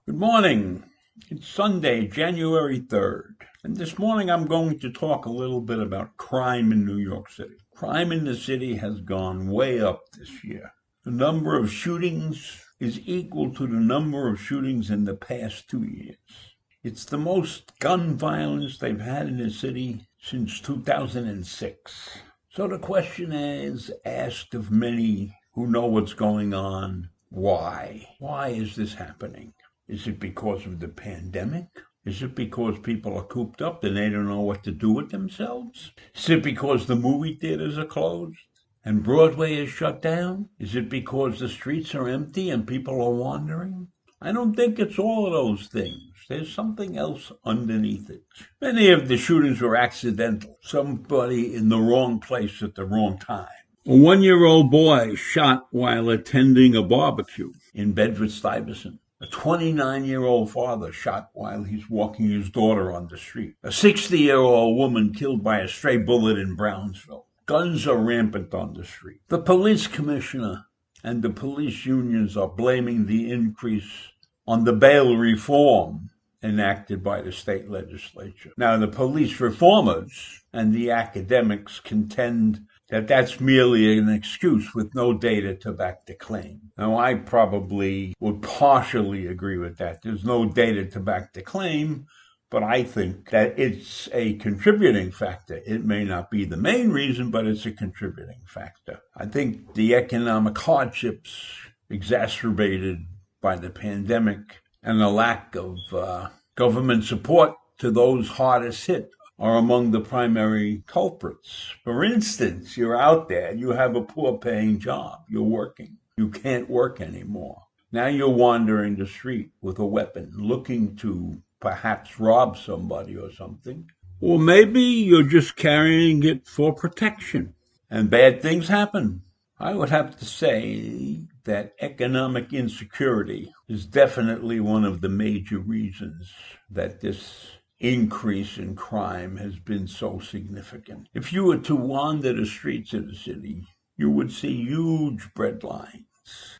Good morning. It's Sunday, January 3rd. And this morning I'm going to talk a little bit about crime in New York City. Crime in the city has gone way up this year. The number of shootings is equal to the number of shootings in the past 2 years. It's the most gun violence they've had in the city since 2006. So the question is asked of many who know what's going on, why? Why is this happening? Is it because of the pandemic? Is it because people are cooped up and they don't know what to do with themselves? Is it because the movie theaters are closed and Broadway is shut down? Is it because the streets are empty and people are wandering? I don't think it's all of those things. There's something else underneath it. Many of the shootings were accidental. Somebody in the wrong place at the wrong time. A 1-year-old boy shot while attending a barbecue in Bedford-Stuyvesant. A 29-year-old father shot while he's walking his daughter on the street. A 60-year-old woman killed by a stray bullet in Brownsville. Guns are rampant on the street. The police commissioner and the police unions are blaming the increase on the bail reform enacted by the state legislature. Now, the police reformers and the academics contend that that's merely an excuse with no data to back the claim. Now, I probably would partially agree with that. There's no data to back the claim, but I think that it's a contributing factor. It may not be the main reason, but it's a contributing factor. I think the economic hardships exacerbated by the pandemic and the lack of government support to those hardest hit are among the primary culprits. For instance, you're out there, you have a poor paying job, you're working, you can't work anymore. Now you're wandering the street with a weapon, looking to perhaps rob somebody or something. Or maybe you're just carrying it for protection. And bad things happen. I would have to say that economic insecurity is definitely one of the major reasons that this increase in crime has been so significant. If you were to wander the streets of the city, you would see huge bread lines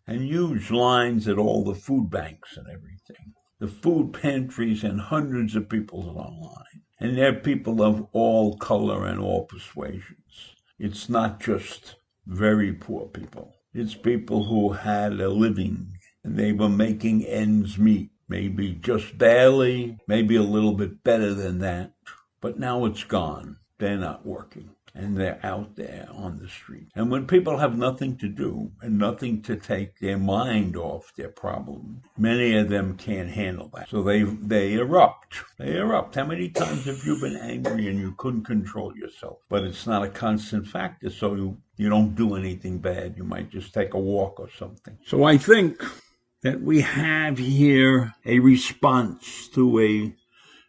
and huge lines at all the food banks and everything. The food pantries and hundreds of people online. And they're people of all color and all persuasions. It's not just very poor people. It's people who had a living and they were making ends meet. Maybe just barely, maybe a little bit better than that. But now it's gone. They're not working. And they're out there on the street. And when people have nothing to do and nothing to take their mind off their problem, many of them can't handle that. So they erupt. They erupt. How many times have you been angry and you couldn't control yourself? But it's not a constant factor, so you don't do anything bad. You might just take a walk or something. So I think that we have here a response to a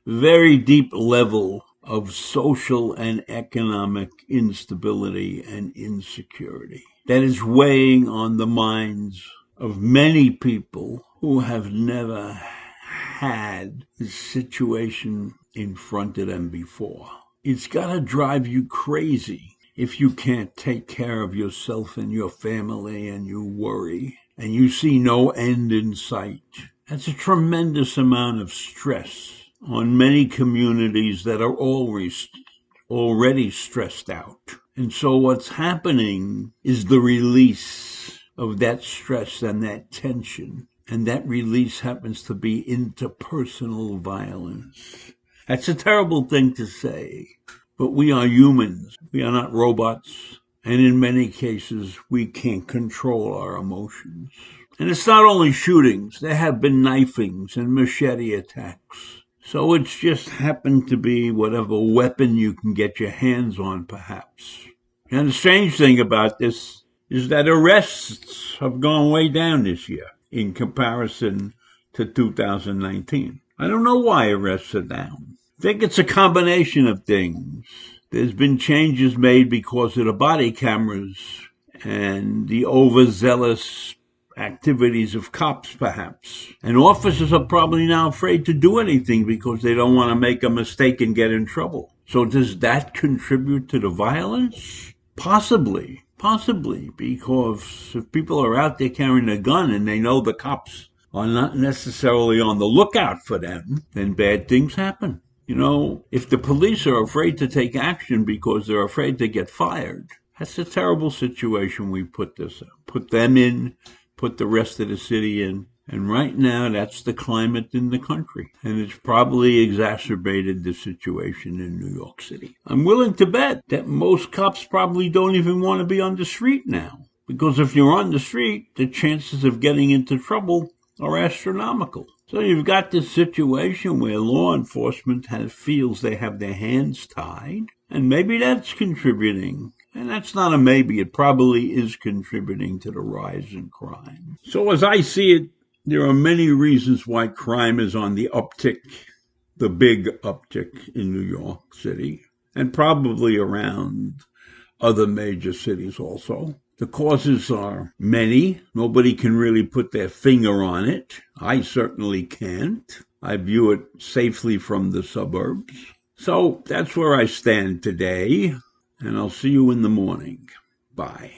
very deep level of social and economic instability and insecurity that is weighing on the minds of many people who have never had this situation in front of them before. It's got to drive you crazy if you can't take care of yourself and your family and you worry and you see no end in sight. That's a tremendous amount of stress on many communities that are already stressed out. And so what's happening is the release of that stress and that tension. And that release happens to be interpersonal violence. That's a terrible thing to say, but we are humans. We are not robots. And in many cases, we can't control our emotions. And it's not only shootings. There have been knifings and machete attacks. So it's just happened to be whatever weapon you can get your hands on, perhaps. And the strange thing about this is that arrests have gone way down this year in comparison to 2019. I don't know why arrests are down. I think it's a combination of things. There's been changes made because of the body cameras and the overzealous activities of cops, perhaps. And officers are probably now afraid to do anything because they don't want to make a mistake and get in trouble. So does that contribute to the violence? Possibly, because if people are out there carrying a gun and they know the cops are not necessarily on the lookout for them, then bad things happen. If the police are afraid to take action because they're afraid to get fired, that's a terrible situation we put them in, put the rest of the city in. And right now, that's the climate in the country. And it's probably exacerbated the situation in New York City. I'm willing to bet that most cops probably don't even want to be on the street now. Because if you're on the street, the chances of getting into trouble are astronomical. So you've got this situation where law enforcement feels they have their hands tied, and maybe that's contributing. And that's not a maybe, it probably is contributing to the rise in crime. So as I see it, there are many reasons why crime is on the uptick, the big uptick in New York City, and probably around other major cities also. The causes are many. Nobody can really put their finger on it. I certainly can't. I view it safely from the suburbs. So that's where I stand today, and I'll see you in the morning. Bye.